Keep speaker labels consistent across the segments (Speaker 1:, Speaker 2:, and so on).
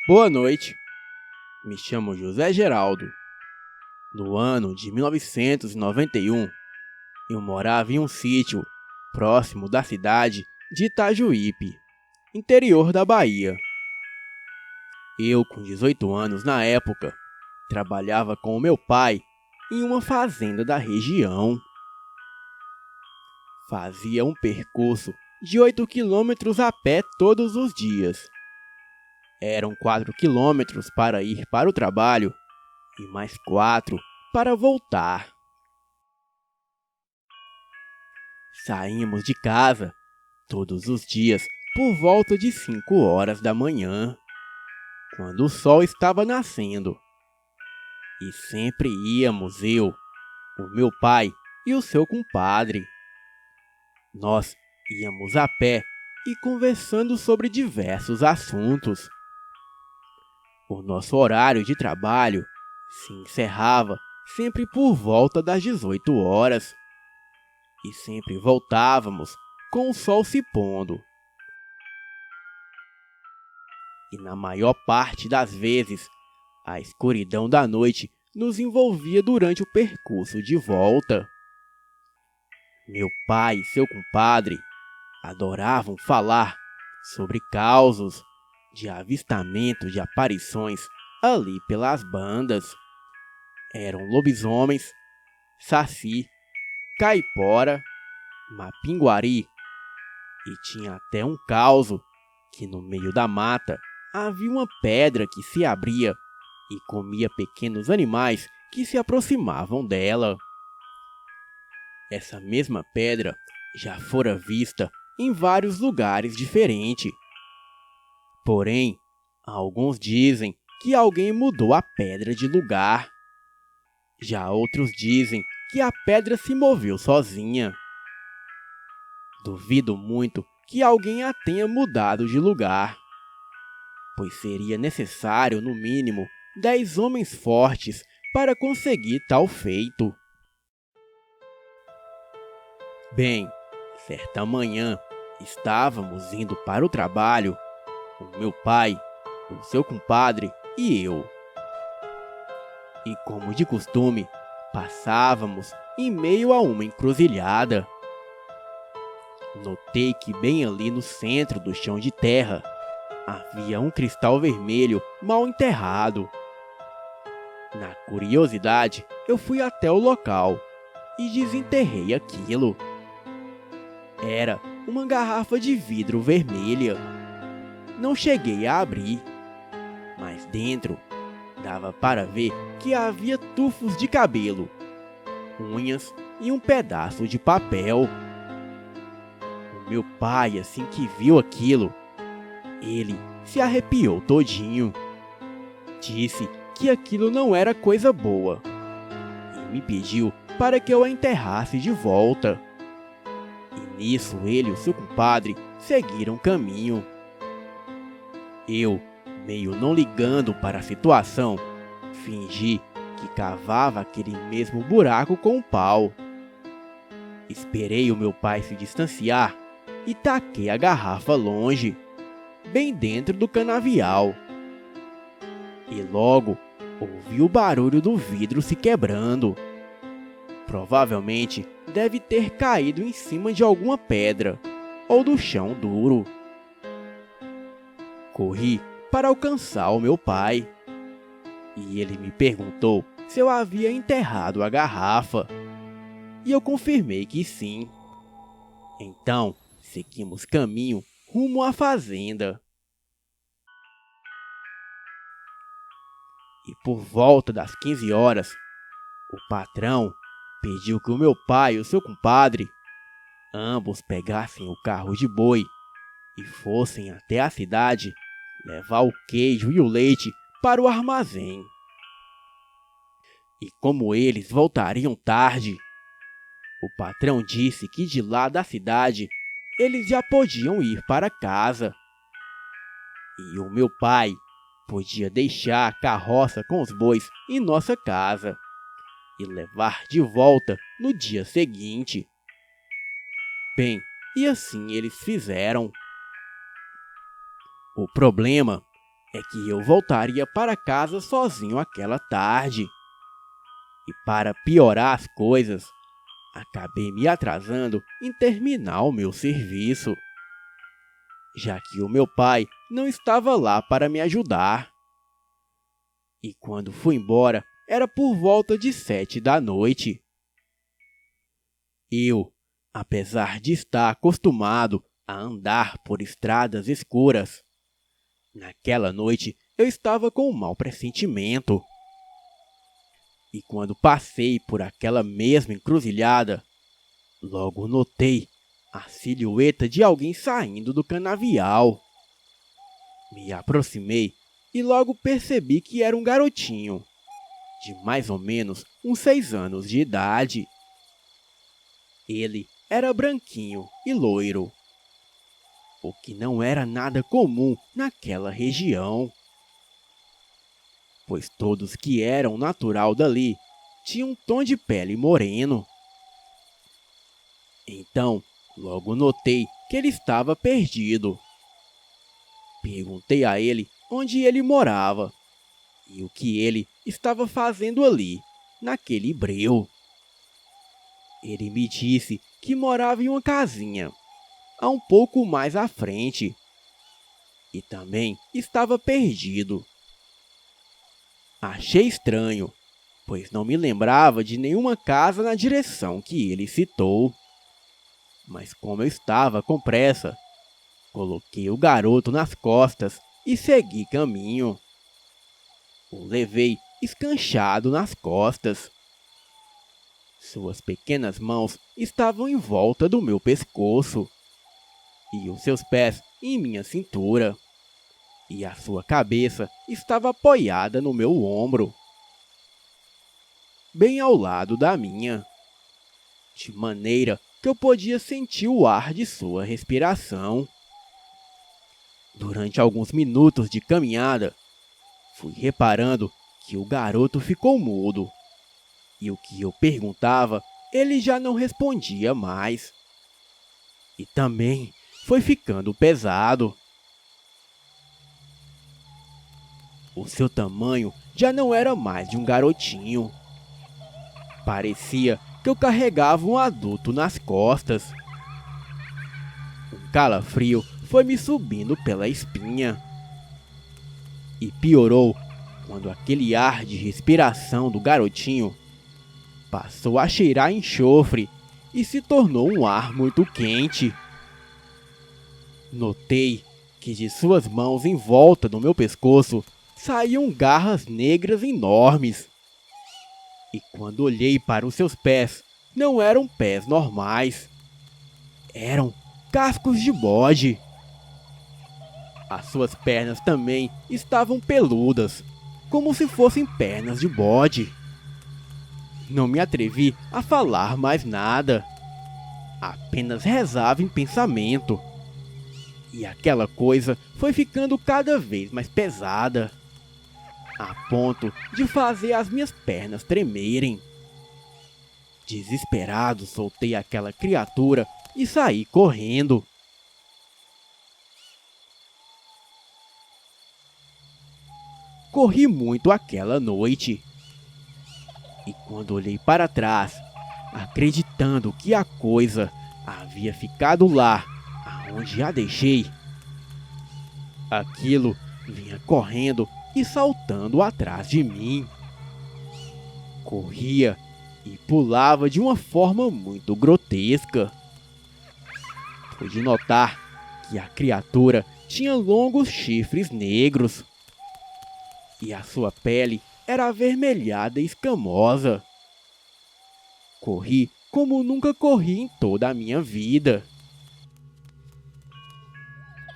Speaker 1: Boa noite, me chamo José Geraldo. No ano de 1991, eu morava em um sítio próximo da cidade de Itajuípe, interior da Bahia. Eu, com 18 anos na época, trabalhava com o meu pai em uma fazenda da região. Fazia um percurso de 8 quilômetros a pé todos os dias. Eram 4 quilômetros para ir para o trabalho e mais 4 para voltar. Saímos de casa todos os dias por volta de 5 horas da manhã, quando o sol estava nascendo. E sempre íamos eu, o meu pai e o seu compadre. Nós íamos a pé e conversando sobre diversos assuntos. O nosso horário de trabalho se encerrava sempre por volta das 18 horas. E sempre voltávamos com o sol se pondo. E na maior parte das vezes, a escuridão da noite nos envolvia durante o percurso de volta. Meu pai e seu compadre adoravam falar sobre causos de avistamento de aparições ali pelas bandas. Eram lobisomens, saci, caipora, mapinguari e tinha até um causo que no meio da mata havia uma pedra que se abria e comia pequenos animais que se aproximavam dela. Essa mesma pedra já fora vista em vários lugares diferentes. Porém, alguns dizem que alguém mudou a pedra de lugar. Já outros dizem que a pedra se moveu sozinha. Duvido muito que alguém a tenha mudado de lugar, pois seria necessário, no mínimo, 10 homens fortes para conseguir tal feito. Bem, certa manhã, estávamos indo para o trabalho, o meu pai, o seu compadre e eu. E como de costume, passávamos em meio a uma encruzilhada. Notei que bem ali no centro do chão de terra havia um cristal vermelho mal enterrado. Na curiosidade, eu fui até o local e desenterrei aquilo. Era uma garrafa de vidro vermelha. Não cheguei a abrir, mas dentro dava para ver que havia tufos de cabelo, unhas e um pedaço de papel. O meu pai, assim que viu aquilo, ele se arrepiou todinho. Disse que aquilo não era coisa boa e me pediu para que eu a enterrasse de volta. E nisso ele e o seu compadre seguiram caminho. Eu, meio não ligando para a situação, fingi que cavava aquele mesmo buraco com o pau. Esperei o meu pai se distanciar e taquei a garrafa longe, bem dentro do canavial. E logo ouvi o barulho do vidro se quebrando. Provavelmente deve ter caído em cima de alguma pedra ou do chão duro. Corri para alcançar o meu pai e ele me perguntou se eu havia enterrado a garrafa. E eu confirmei que sim. Então, seguimos caminho rumo à fazenda. E por volta das 15 horas, o patrão pediu que o meu pai e o seu compadre ambos pegassem o carro de boi e fossem até a cidade levar o queijo e o leite para o armazém. E como eles voltariam tarde, o patrão disse que de lá da cidade eles já podiam ir para casa. E o meu pai podia deixar a carroça com os bois em nossa casa e levar de volta no dia seguinte. Bem, e assim eles fizeram. O problema é que eu voltaria para casa sozinho aquela tarde. E para piorar as coisas, acabei me atrasando em terminar o meu serviço, já que o meu pai não estava lá para me ajudar. E quando fui embora, era por volta de 7 da noite. Eu, apesar de estar acostumado a andar por estradas escuras, naquela noite eu estava com um mau pressentimento. E quando passei por aquela mesma encruzilhada, logo notei a silhueta de alguém saindo do canavial. Me aproximei e logo percebi que era um garotinho, de mais ou menos uns 6 anos de idade. Ele era branquinho e loiro, o que não era nada comum naquela região, pois todos que eram natural dali tinham um tom de pele moreno. Então, logo notei que ele estava perdido. Perguntei a ele onde ele morava e o que ele estava fazendo ali, naquele breu. Ele me disse que morava em uma casinha, a um pouco mais à frente, e também estava perdido. Achei estranho, pois não me lembrava de nenhuma casa na direção que ele citou. Mas como eu estava com pressa, coloquei o garoto nas costas e segui caminho. O levei escanchado nas costas. Suas pequenas mãos estavam em volta do meu pescoço, e os seus pés em minha cintura, e a sua cabeça estava apoiada no meu ombro, bem ao lado da minha, de maneira que eu podia sentir o ar de sua respiração. Durante alguns minutos de caminhada, fui reparando que o garoto ficou mudo, e o que eu perguntava, ele já não respondia mais. E também foi ficando pesado. O seu tamanho já não era mais de um garotinho. Parecia que eu carregava um adulto nas costas. Um calafrio foi me subindo pela espinha. E piorou quando aquele ar de respiração do garotinho passou a cheirar enxofre e se tornou um ar muito quente. Notei que de suas mãos em volta do meu pescoço saíam garras negras enormes. E quando olhei para os seus pés, não eram pés normais. Eram cascos de bode. As suas pernas também estavam peludas, como se fossem pernas de bode. Não me atrevi a falar mais nada. Apenas rezava em pensamento. E aquela coisa foi ficando cada vez mais pesada, a ponto de fazer as minhas pernas tremerem. Desesperado, soltei aquela criatura e saí correndo. Corri muito aquela noite. E quando olhei para trás, acreditando que a coisa havia ficado lá aonde a deixei, aquilo vinha correndo e saltando atrás de mim. Corria e pulava de uma forma muito grotesca. Pude notar que a criatura tinha longos chifres negros e a sua pele era avermelhada e escamosa. Corri como nunca corri em toda a minha vida.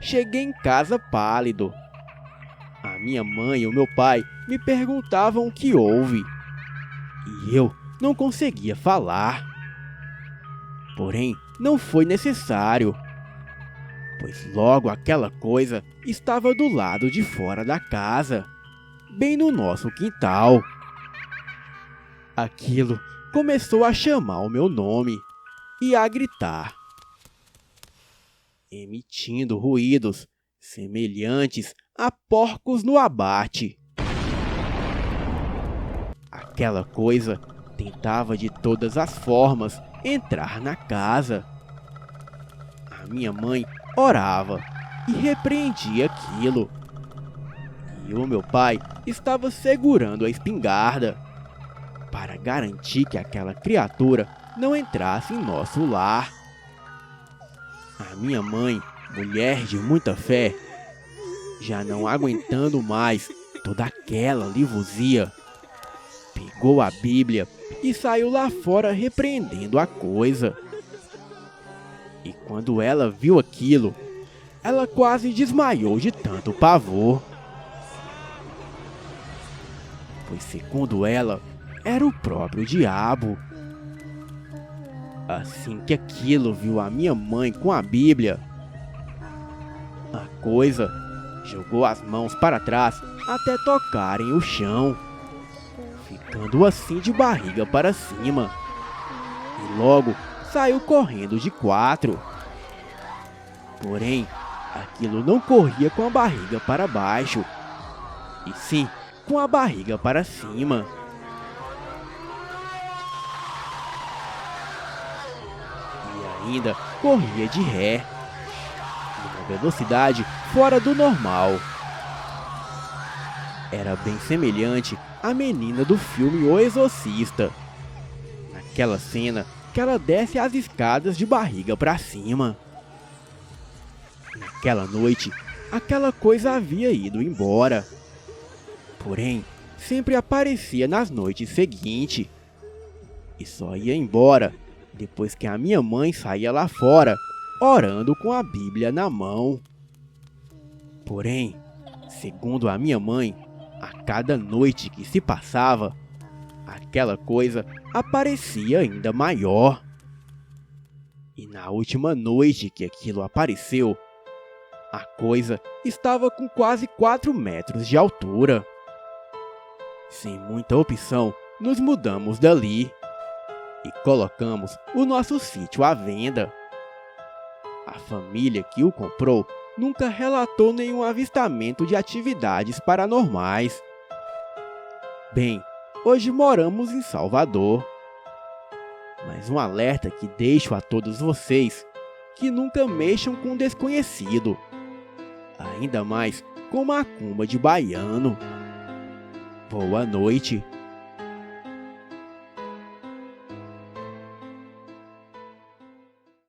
Speaker 1: Cheguei em casa pálido. A minha mãe e o meu pai me perguntavam o que houve, e eu não conseguia falar. Porém, não foi necessário, pois logo aquela coisa estava do lado de fora da casa, bem no nosso quintal. Aquilo começou a chamar o meu nome e a gritar, emitindo ruídos semelhantes a porcos no abate. Aquela coisa tentava de todas as formas entrar na casa. A minha mãe orava e repreendia aquilo. E o meu pai estava segurando a espingarda para garantir que aquela criatura não entrasse em nosso lar. A minha mãe, mulher de muita fé, já não aguentando mais toda aquela livuzia, pegou a Bíblia e saiu lá fora repreendendo a coisa. E quando ela viu aquilo, ela quase desmaiou de tanto pavor. Pois segundo ela, era o próprio diabo. Assim que aquilo viu a minha mãe com a Bíblia, a coisa jogou as mãos para trás até tocarem o chão, ficando assim de barriga para cima. E logo saiu correndo de 4. Porém, aquilo não corria com a barriga para baixo, e sim com a barriga para cima. E ainda corria de ré, numa velocidade fora do normal. Era bem semelhante à menina do filme O Exorcista, naquela cena que ela desce as escadas de barriga para cima. Naquela noite, aquela coisa havia ido embora. Porém, sempre aparecia nas noites seguintes. E só ia embora depois que a minha mãe saía lá fora, orando com a Bíblia na mão. Porém, segundo a minha mãe, a cada noite que se passava, aquela coisa aparecia ainda maior. E na última noite que aquilo apareceu, a coisa estava com quase 4 metros de altura. Sem muita opção, nos mudamos dali e colocamos o nosso sítio à venda. A família que o comprou nunca relatou nenhum avistamento de atividades paranormais. Bem, hoje moramos em Salvador. Mas um alerta que deixo a todos vocês, que nunca mexam com o desconhecido, ainda mais com macumba de baiano. Boa noite.